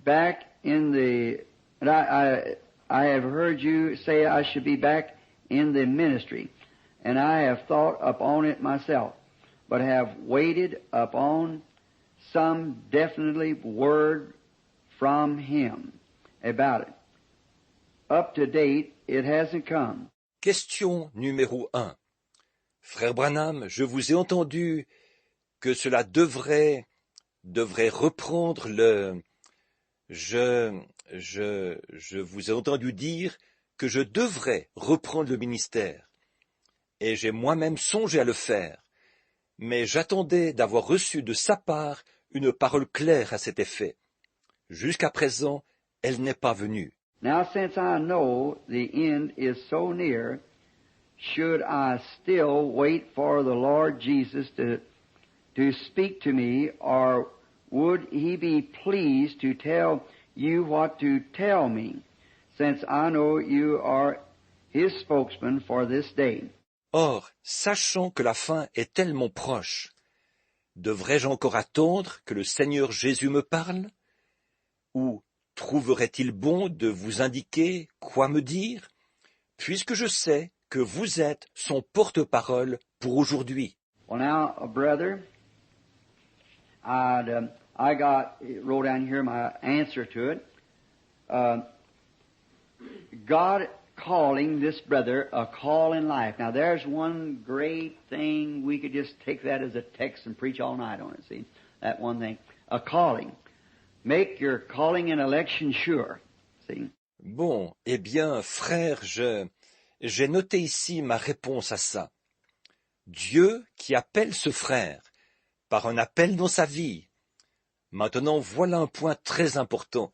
back in the, and I have heard you say I should be back in the ministry, and I have thought upon it myself, but have waited upon some definitely word from him about it. Up to date, it hasn't come. Question numéro 1. Frère Branham, je vous ai entendu que cela devrait reprendre le... Je vous ai entendu dire que je devrais reprendre le ministère. Et j'ai moi-même songé à le faire. Mais j'attendais d'avoir reçu de sa part une parole claire à cet effet. Jusqu'à présent, elle n'est pas venue. Now, since I know the end is so near, should I still wait for the Lord Jesus to speak to me, or would he be pleased to tell you what to tell me, since I know you are his spokesman for this day? Or, sachant que la fin est tellement proche, devrais-je encore attendre que le Seigneur Jésus me parle? Ou trouverait-il bon de vous indiquer quoi me dire, puisque je sais que vous êtes son porte-parole pour aujourd'hui? Well, now, brother, I wrote down here my answer to it. God calling this brother a call in life. Now, there's one great thing. We could just take that as a text and preach all night on it, see? That one thing. A calling. Make your calling and election sure. See? Bon, eh bien, frère, j'ai noté ici ma réponse à ça. Dieu qui appelle ce frère par un appel dans sa vie. Maintenant, voilà un point très important.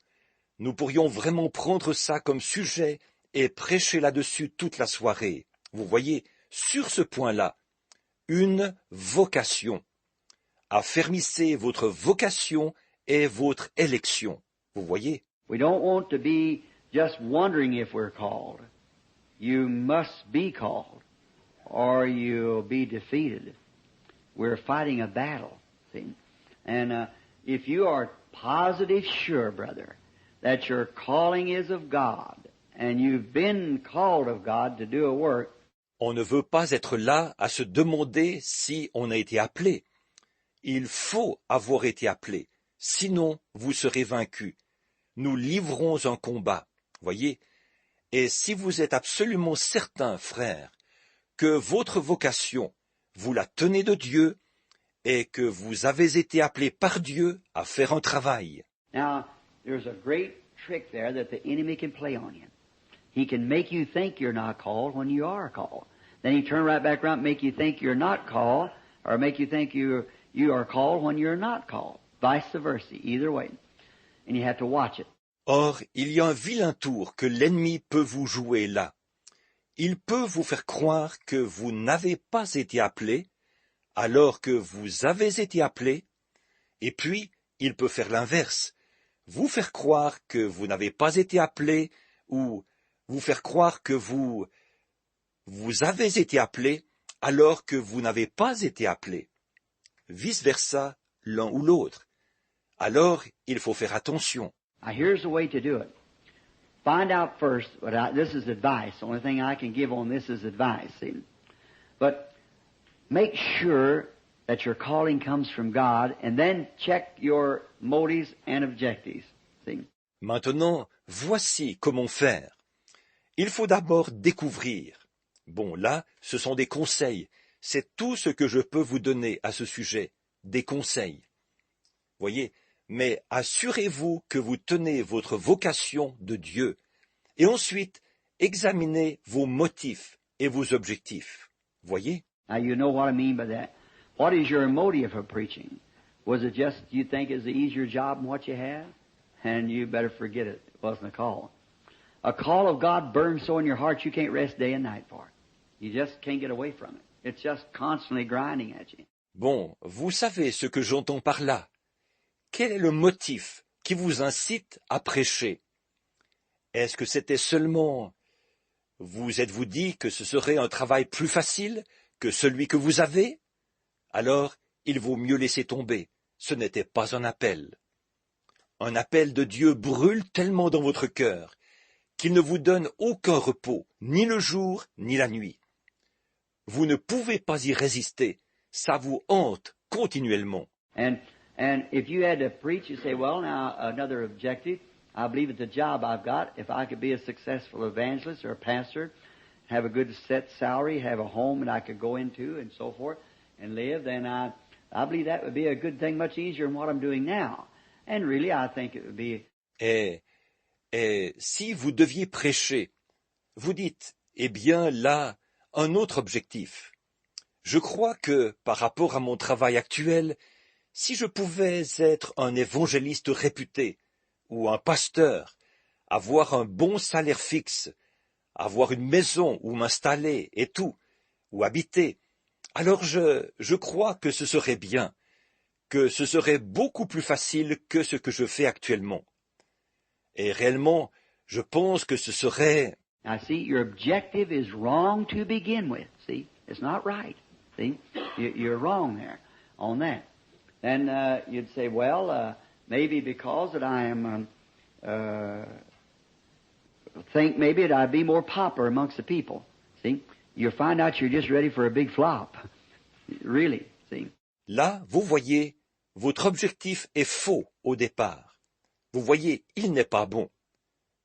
Nous pourrions vraiment prendre ça comme sujet et prêcher là-dessus toute la soirée. Vous voyez, sur ce point-là, une vocation. Affermissez votre vocation et votre élection. Vous voyez? We don't want to be just wondering if we're called. You must be called, or you'll be defeated. We're fighting a battle, see? And if you are positive sure, brother, that your calling is of God, and you've been called of God to do a work. On ne veut pas être là à se demander si on a été appelé. Il faut avoir été appelé, sinon vous serez vaincu. Nous livrons un combat, voyez. Et si vous êtes absolument certain, frère, que votre vocation, vous la tenez de Dieu, et que vous avez été appelé par Dieu à faire un travail. Now, there's a great trick there that the enemy can play on you. He can make you think you're not called when you are called. Then he turn right back around and make you think you're not called, or make you think you are called when you're not called. Vice versa, either way. And you have to watch it. Or, il y a un vilain tour que l'ennemi peut vous jouer là. Il peut vous faire croire que vous n'avez pas été appelé, alors que vous avez été appelé, et puis il peut faire l'inverse, vous faire croire que vous n'avez pas été appelé, ou vous faire croire que vous avez été appelé, alors que vous n'avez pas été appelé. Vice-versa, l'un ou l'autre. Alors, il faut faire attention. Now, here's the way to do it. Find out first, this is advice. The only thing I can give on this is advice, see? But make sure that your calling comes from God, and then check your motives and objectives, see? Maintenant, voici comment faire. Il faut d'abord découvrir. Bon, là, ce sont des conseils. C'est tout ce que je peux vous donner à ce sujet, des conseils. Voyez, mais assurez-vous que vous tenez votre vocation de Dieu, et ensuite examinez vos motifs et vos objectifs. Voyez? Now you know what I mean by that. What is your motive for preaching? Was it just you think it's the easier job than what you have? And you better forget it. It wasn't a call. A call of God burns so in your heart you can't rest day and night for it. You just can't get away from it. It's just constantly grinding at you. Bon, vous savez ce que j'entends par là. Quel est le motif qui vous incite à prêcher? Est-ce que c'était seulement... Vous êtes-vous dit que ce serait un travail plus facile que celui que vous avez? Alors, il vaut mieux laisser tomber. Ce n'était pas un appel. Un appel de Dieu brûle tellement dans votre cœur qu'il ne vous donne aucun repos, ni le jour, ni la nuit. Vous ne pouvez pas y résister, ça vous hante continuellement. And if you had to preach, you say, well, now another objective. I believe at the job I've got, if I could be a successful evangelist or a pastor, have a good set salary, have a home that I could go into and so forth and live, then I believe that would be a good thing, much easier than what I'm doing now. And really, I think it would be... Et si vous deviez prêcher, vous dites, eh bien là, un autre objectif. Je crois que, par rapport à mon travail actuel, si je pouvais être un évangéliste réputé, ou un pasteur, avoir un bon salaire fixe, avoir une maison où m'installer et tout, ou habiter, alors je crois que ce serait bien, que ce serait beaucoup plus facile que ce que je fais actuellement. Et réellement, je pense que ce serait... Now, see, your objective is wrong to begin with. See, it's not right. See, you're wrong there on that. Then you'd say, well, maybe because that I am, think maybe that I'd be more popular amongst the people. See, you'll find out you're just ready for a big flop. Really, see. Là, vous voyez, votre objectif est faux au départ. Vous voyez, il n'est pas bon.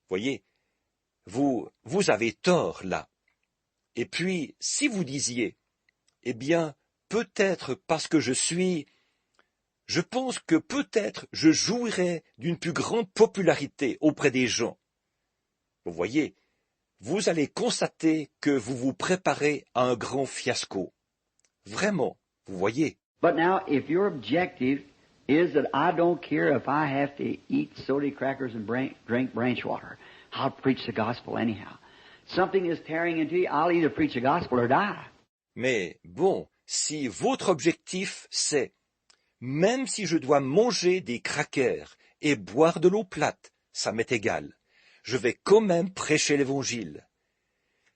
Voyez, vous avez tort là. Et puis, si vous disiez, eh bien, peut-être parce que je pense que peut-être je jouirais d'une plus grande popularité auprès des gens. Vous voyez, vous allez constater que vous vous préparez à un grand fiasco. Vraiment, vous voyez. But now, if your objective is that I don't care if I have to eat soda crackers and drink branch water, I'll preach the gospel anyhow. Something is tearing into you, I'll either preach the gospel or die. Mais bon, si votre objectif c'est, même si je dois manger des crackers et boire de l'eau plate, ça m'est égal. Je vais quand même prêcher l'évangile.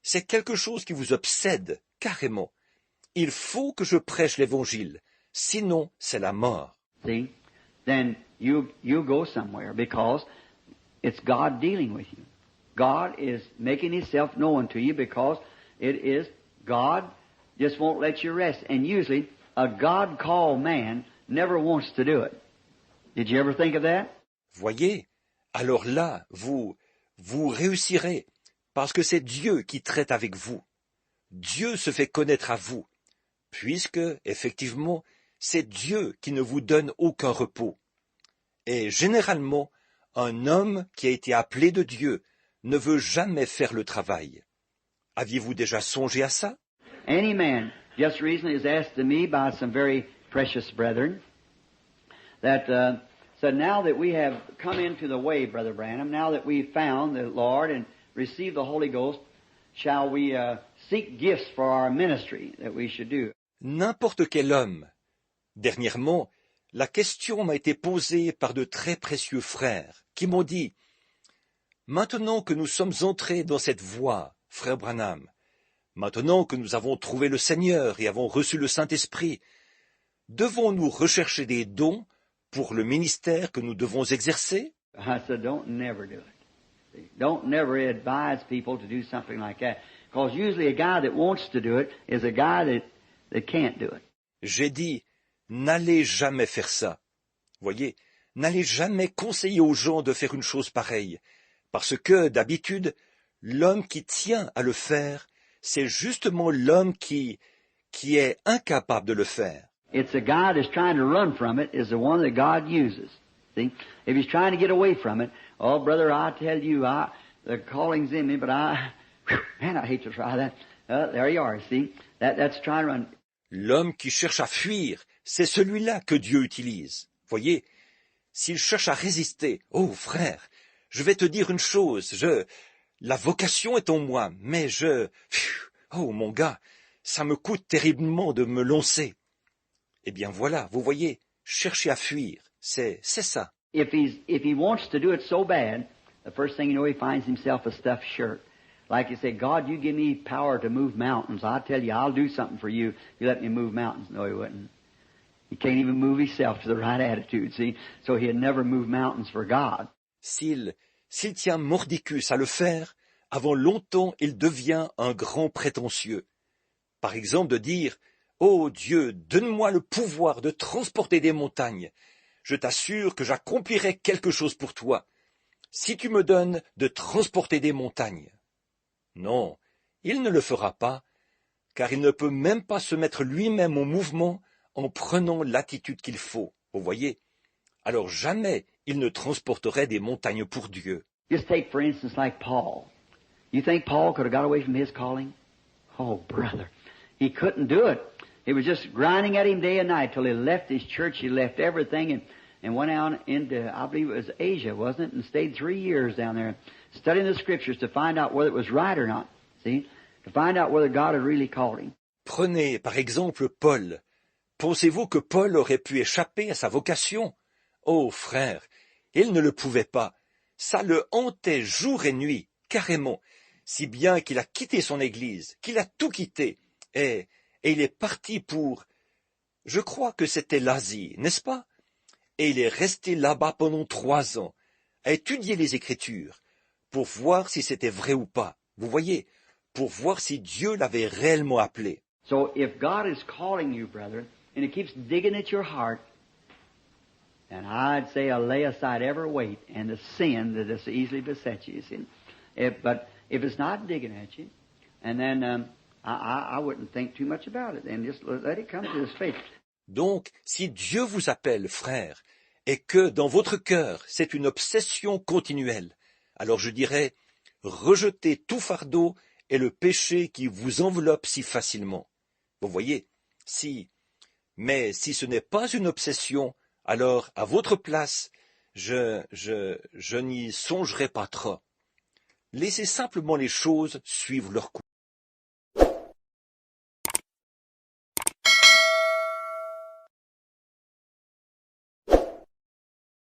C'est quelque chose qui vous obsède, carrément. Il faut que je prêche l'évangile, sinon c'est la mort. See? Then you go somewhere because it's God dealing with you. God is making Himself known to you because it is God just won't let you rest. And usually a God-called man never wants to do it. Did you ever think of that? Voyez, alors là, vous réussirez, parce que c'est Dieu qui traite avec vous. Dieu se fait connaître à vous, puisque, effectivement, c'est Dieu qui ne vous donne aucun repos. Et généralement, un homme qui a été appelé de Dieu ne veut jamais faire le travail. Aviez-vous déjà songé à ça? Any man just recently was asked to me by some very precious brethren that said, now that we have come into the way, Brother Branham, now that we've found the Lord and received the Holy Ghost, shall we seek gifts for our ministry that we should do? N'importe quel homme. Dernièrement, la question m'a été posée par de très précieux frères qui m'ont dit « Maintenant que nous sommes entrés dans cette voie, frère Branham, maintenant que nous avons trouvé le Seigneur et avons reçu le Saint-Esprit, devons-nous rechercher des dons pour le ministère que nous devons exercer ?» I said, don't never do it. Don't never advise people to do something like that. Because usually a guy that wants to do it is a guy that can't do it. J'ai dit « N'allez jamais faire ça. » Voyez, n'allez jamais conseiller aux gens de faire une chose pareille, parce que, d'habitude, l'homme qui tient à le faire, c'est justement l'homme qui est incapable de le faire. It's a guy that's trying to run from it is the one that God uses. See? If he's trying to get away from it, oh, brother, I tell you, the calling's in me, but man, I hate to try that. There you are, see? That's trying to run. L'homme qui cherche à fuir, c'est celui-là que Dieu utilise. Voyez, s'il cherche à résister, oh frère, je vais te dire une chose, la vocation est en moi, mais oh mon gars, ça me coûte terriblement de me lancer. Eh bien voilà, vous voyez, chercher à fuir, c'est ça. If he wants to do it so bad, the first thing you know, he finds himself a stuffed shirt. Like you say, God, you give me power to move mountains. I tell you, I'll do something for you. You let me move mountains. No, he wouldn't. He can't even move himself to the right attitude, see? So he'd never move mountains for God. S'il tient mordicus à le faire, avant longtemps il devient un grand prétentieux. Par exemple de dire « Oh Dieu, donne-moi le pouvoir de transporter des montagnes. Je t'assure que j'accomplirai quelque chose pour toi. Si tu me donnes de transporter des montagnes. » Non, il ne le fera pas, car il ne peut même pas se mettre lui-même en mouvement en prenant l'attitude qu'il faut. Vous voyez? Alors jamais il ne transporterait des montagnes pour Dieu. Just take, for instance, like Paul. You think Paul could have got away from his calling? Oh, brother. He couldn't do it. It was just grinding at him day and night till he left his church. He left everything and went out into, I believe it was Asia, wasn't it? And stayed 3 years down there studying the Scriptures to find out whether it was right or not. See? To find out whether God had really called him. Prenez par exemple Paul. Pensez-vous que Paul aurait pu échapper à sa vocation? Oh, frère, il ne le pouvait pas. Ça le hantait jour et nuit, carrément, si bien qu'il a quitté son église, qu'il a tout quitté, et il est parti pour... Je crois que c'était l'Asie, n'est-ce pas? Et il est resté là-bas pendant 3 ans, à étudier les Écritures, pour voir si c'était vrai ou pas. Vous voyez, pour voir si Dieu l'avait réellement appelé. So if God is calling you, brother, and it keeps digging at your heart, then I'd say lay aside every weight and the sin that is easily beset you. See? But if it's not digging at you, and then I wouldn't think too much about it, and just let it come to His faith. Donc, si Dieu vous appelle, frère, et que dans votre cœur c'est une obsession continuelle, alors je dirais, rejetez tout fardeau et le péché qui vous enveloppe si facilement. Vous voyez, mais si ce n'est pas une obsession, alors à votre place, je n'y songerai pas trop. Laissez simplement les choses suivre leur cours.